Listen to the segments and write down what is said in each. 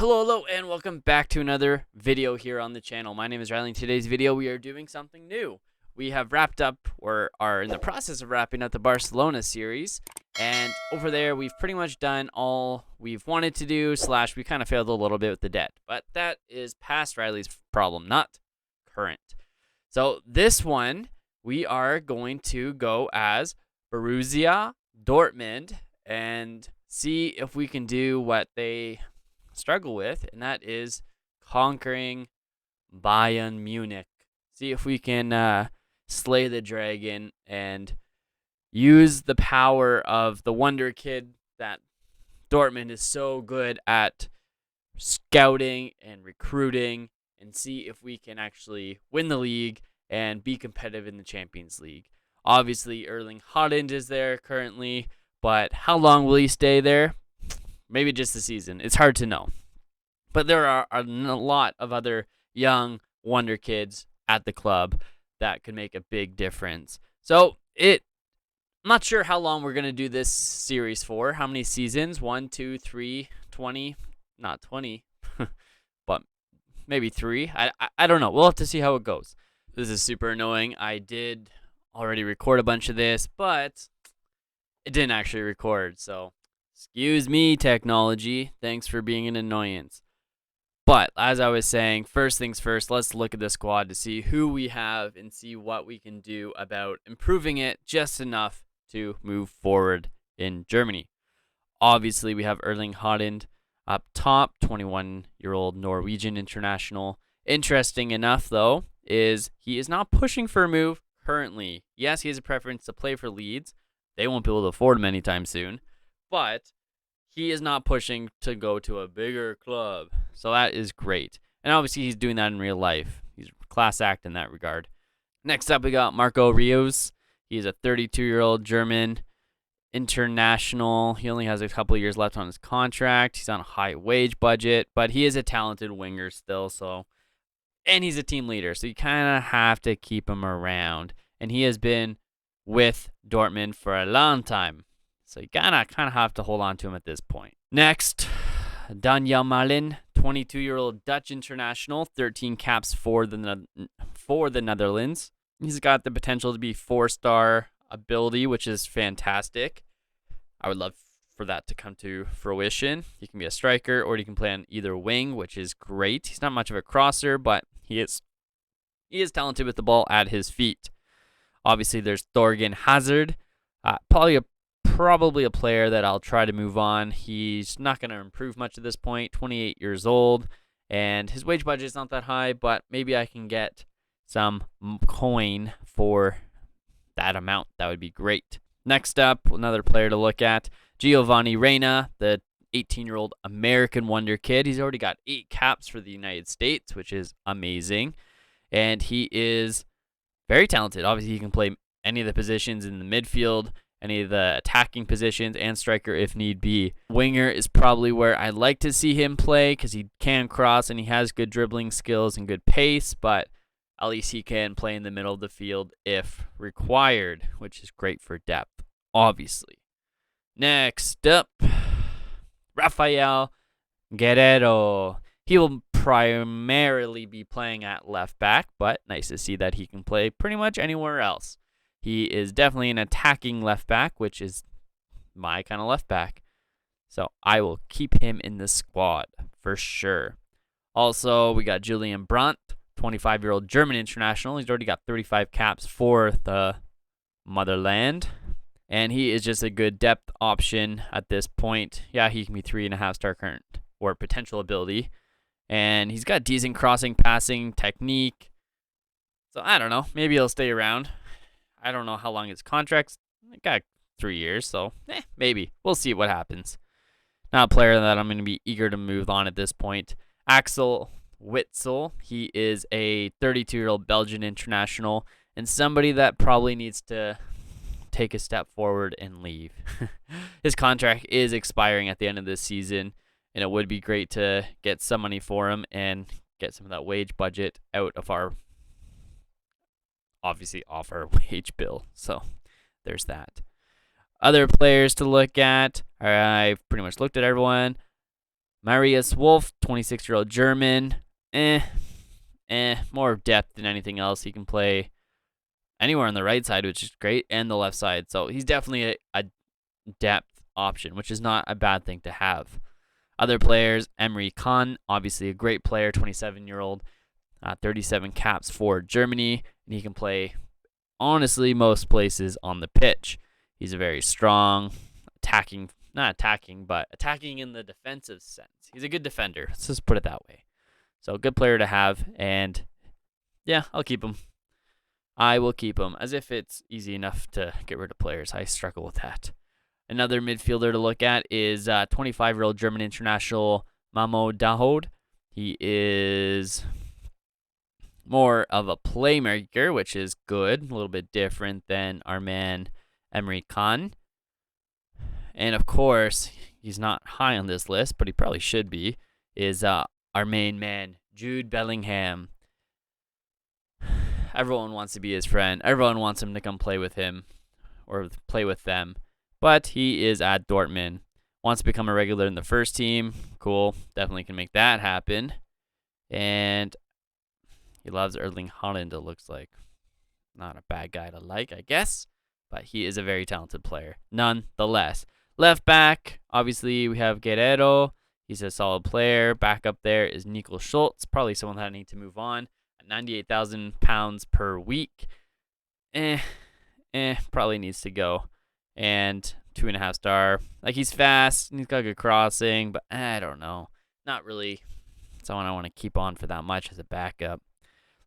Hello, and welcome back to another video here on the channel. My name is Riley. In today's video, we are doing something new. We have wrapped up, or are in the process of wrapping up the Barcelona series. And over there, we've pretty much done all we've wanted to do, / we kind of failed a little bit with the debt. But that is past Riley's problem, not current. So this one, we are going to go as Borussia Dortmund and see if we can do what they struggle with, and that is conquering Bayern Munich. See if we can slay the dragon and use the power of the wonder kid that Dortmund is so good at scouting and recruiting, and see if we can actually win the league and be competitive in the Champions League. Obviously, Erling Haaland is there currently, but how long will he stay there? Maybe just a season. It's hard to know. But there are a lot of other young wonder kids at the club that could make a big difference. So I'm not sure how long we're going to do this series for. How many seasons? 1, 2, 3, 20? Not 20, but maybe 3. I don't know. We'll have to see how it goes. This is super annoying. I did already record a bunch of this, but it didn't actually record. So excuse me, technology. Thanks for being an annoyance. But as I was saying, first things first, let's look at the squad to see who we have and see what we can do about improving it just enough to move forward in Germany. Obviously, we have Erling Haaland up top, 21-year-old Norwegian international. Interesting enough, though, is he is not pushing for a move currently. Yes, he has a preference to play for Leeds. They won't be able to afford him anytime soon. But he is not pushing to go to a bigger club. So that is great. And obviously he's doing that in real life. He's a class act in that regard. Next up, we got Marco Rios. He's a 32-year-old German international. He only has a couple of years left on his contract. He's on a high wage budget, but he is a talented winger still. And he's a team leader, so you kind of have to keep him around. And he has been with Dortmund for a long time. So you kind of have to hold on to him at this point. Next, Danya Marlin, 22-year-old Dutch international, 13 caps for the Netherlands. He's got the potential to be 4-star ability, which is fantastic. I would love for that to come to fruition. He can be a striker, or he can play on either wing, which is great. He's not much of a crosser, but he is talented with the ball at his feet. Obviously, there's Thorgan Hazard, probably a player that I'll try to move on. He's not going to improve much at this point, 28 years old, and his wage budget is not that high, but maybe I can get some coin for that amount. That would be great. Next up, another player to look at, Giovanni Reina, the 18-year-old American wonder kid. He's already got 8 caps for the United States, which is amazing, and he is very talented. Obviously, he can play any of the positions in the midfield, any of the attacking positions, and striker if need be. Winger is probably where I'd like to see him play because he can cross and he has good dribbling skills and good pace, but at least he can play in the middle of the field if required, which is great for depth, obviously. Next up, Rafael Guerrero. He will primarily be playing at left back, but nice to see that he can play pretty much anywhere else. He is definitely an attacking left back, which is my kind of left back. So I will keep him in the squad for sure. Also, we got Julian Bront, 25-year-old German international. He's already got 35 caps for the motherland. And he is just a good depth option at this point. Yeah, he can be 3.5-star current or potential ability. And he's got decent crossing, passing, technique. So I don't know. Maybe he'll stay around. I don't know how long his contract's. I got 3 years, so maybe. We'll see what happens. Not a player that I'm going to be eager to move on at this point. Axel Witsel. He is a 32-year-old Belgian international and somebody that probably needs to take a step forward and leave. His contract is expiring at the end of this season, and it would be great to get some money for him and get some of that wage budget out of our wage bill. So there's that. Other players to look at. I've pretty much looked at everyone. Marius Wolf, 26-year-old German. More depth than anything else. He can play anywhere on the right side, which is great, and the left side. So he's definitely a depth option, which is not a bad thing to have. Other players, Emre Can, obviously a great player, 27-year-old, 37 caps for Germany, and he can play, honestly, most places on the pitch. He's a very strong, not attacking, but attacking in the defensive sense. He's a good defender. Let's just put it that way. So, good player to have, and yeah, I'll keep him. I will keep him, as if it's easy enough to get rid of players. I struggle with that. Another midfielder to look at is 25-year-old German international Mamo Dahoud. He is more of a playmaker, which is good, a little bit different than our man Emre Can. And of course, he's not high on this list, but he probably should be, is our main man, Jude Bellingham. Everyone wants to be his friend. Everyone wants him to come play with him or play with them. But he is at Dortmund. Wants to become a regular in the first team. Cool. Definitely can make that happen. And he loves Erling Haaland, it looks like. Not a bad guy to like, I guess. But he is a very talented player, nonetheless. Left back, obviously, we have Guerrero. He's a solid player. Back up there is Nicole Schultz. Probably someone that I need to move on. At £98,000 per week. Probably needs to go. And 2.5 star. Like, he's fast, and he's got good crossing, but I don't know. Not really someone I want to keep on for that much as a backup.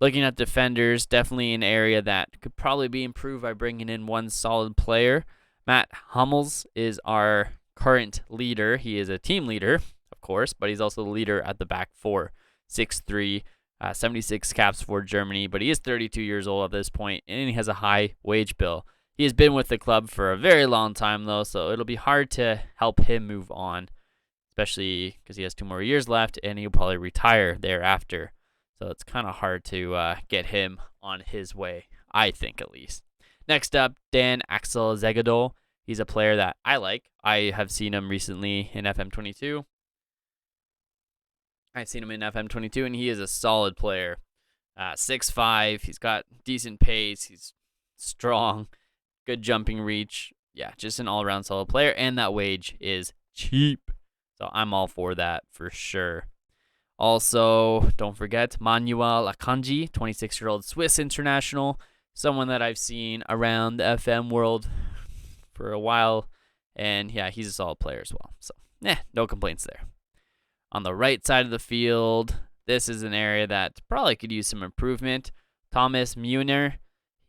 Looking at defenders, definitely an area that could probably be improved by bringing in one solid player. Matt Hummels is our current leader. He is a team leader, of course, but he's also the leader at the back four. 6'3", 76 caps for Germany, but he is 32 years old at this point, and he has a high wage bill. He has been with the club for a very long time, though, so it'll be hard to help him move on, especially because he has 2 more years left, and he'll probably retire thereafter. So it's kind of hard to get him on his way, I think, at least. Next up, Axel Zegedol. He's a player that I like. I have seen him recently in FM22. And he is a solid player. 6'5", he's got decent pace, he's strong, good jumping reach. Yeah, just an all-around solid player, and that wage is cheap. So I'm all for that for sure. Also, don't forget Manuel Akanji, 26-year-old Swiss international, someone that I've seen around the FM world for a while, and yeah, he's a solid player as well. So, no complaints there. On the right side of the field, this is an area that probably could use some improvement. Thomas Muener,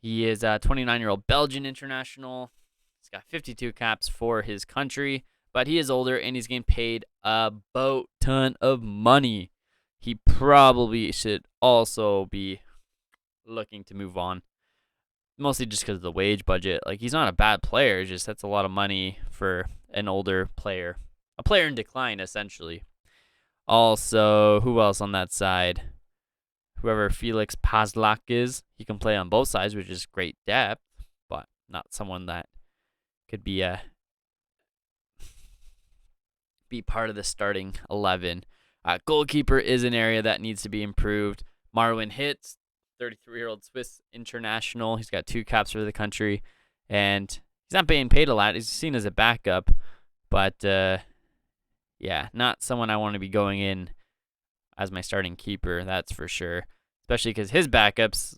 he is a 29-year-old Belgian international. He's got 52 caps for his country, but he is older and he's getting paid a boat ton of money. He probably should also be looking to move on, mostly just because of the wage budget. Like, he's not a bad player, just that's a lot of money for an older player. A player in decline, essentially. Also, who else on that side? Whoever Felix Pazlak is, he can play on both sides, which is great depth, but not someone that could be part of the starting 11. Goalkeeper is an area that needs to be improved. Marwin Hitz, 33-year-old Swiss international. He's got 2 caps for the country, and he's not being paid a lot. He's seen as a backup, but yeah, not someone I want to be going in as my starting keeper, that's for sure. Especially because his backups,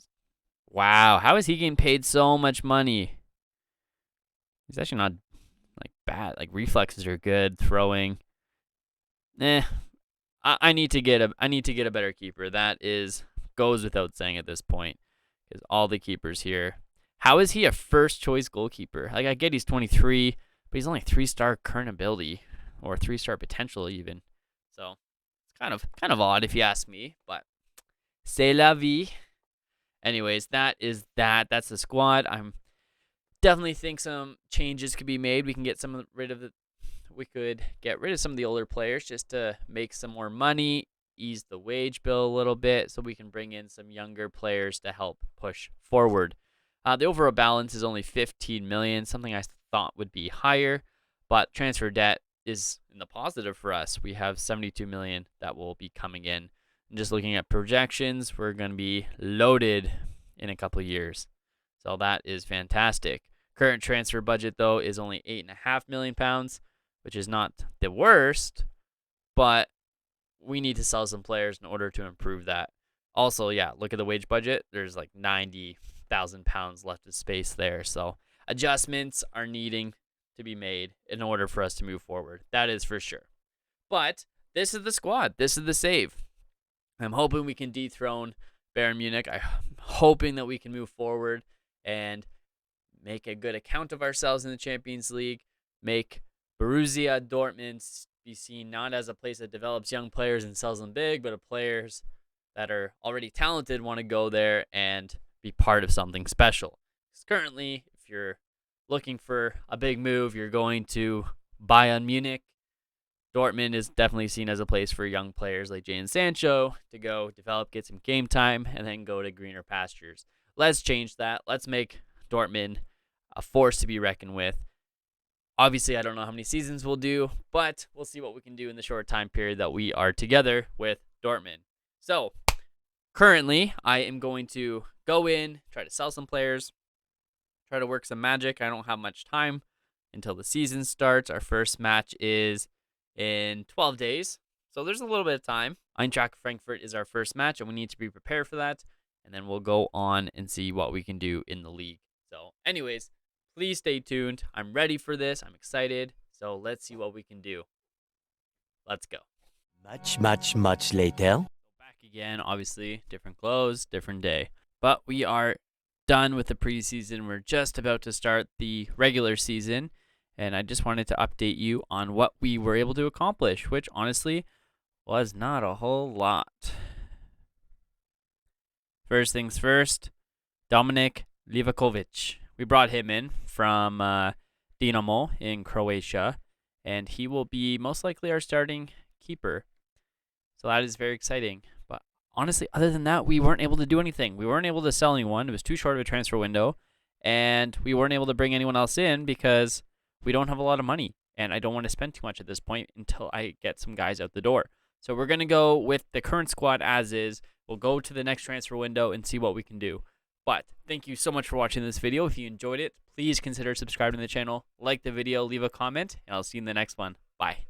wow, how is he getting paid so much money? He's actually not like bad. Like, reflexes are good, throwing. I need to get a better keeper. That goes without saying at this point, because all the keepers here. How is he a first choice goalkeeper? Like, I get he's 23, but he's only 3-star current ability, or 3-star potential even. So it's kind of odd if you ask me, but c'est la vie. Anyways, that's the squad. I'm definitely think some changes could be made. We could get rid of some of the older players just to make some more money, ease the wage bill a little bit, so we can bring in some younger players to help push forward. The overall balance is only $15 million, something I thought would be higher, but transfer debt is in the positive for us. We have 72 million that will be coming in. And just looking at projections, we're going to be loaded in a couple of years. So that is fantastic. Current transfer budget, though, is only £8.5 million, which is not the worst, but we need to sell some players in order to improve that. Also, yeah, look at the wage budget. There's like £90,000 left of space there. So adjustments are needing to be made in order for us to move forward. That is for sure. But this is the squad. This is the save. I'm hoping we can dethrone Bayern Munich. I'm hoping that we can move forward and make a good account of ourselves in the Champions League, make Borussia Dortmund be seen not as a place that develops young players and sells them big, but players that are already talented want to go there and be part of something special. Because currently, if you're looking for a big move, you're going to Bayern Munich. Dortmund is definitely seen as a place for young players like Jadon Sancho to go develop, get some game time, and then go to greener pastures. Let's change that. Let's make Dortmund a force to be reckoned with. Obviously, I don't know how many seasons we'll do, but we'll see what we can do in the short time period that we are together with Dortmund. So, currently, I am going to go in, try to sell some players, try to work some magic. I don't have much time until the season starts. Our first match is in 12 days, so there's a little bit of time. Eintracht Frankfurt is our first match, and we need to be prepared for that, and then we'll go on and see what we can do in the league. So, anyways, please stay tuned. I'm ready for this. I'm excited. So let's see what we can do. Let's go. Much later. Back again, obviously. Different clothes, different day. But we are done with the preseason. We're just about to start the regular season. And I just wanted to update you on what we were able to accomplish, which honestly was not a whole lot. First things first, Dominik Livakovic. We brought him in from Dinamo in Croatia, and he will be most likely our starting keeper. So that is very exciting. But honestly, other than that, we weren't able to do anything. We weren't able to sell anyone. It was too short of a transfer window, and we weren't able to bring anyone else in because we don't have a lot of money, and I don't want to spend too much at this point until I get some guys out the door. So we're going to go with the current squad as is. We'll go to the next transfer window and see what we can do. But thank you so much for watching this video. If you enjoyed it, please consider subscribing to the channel, like the video, leave a comment, and I'll see you in the next one. Bye.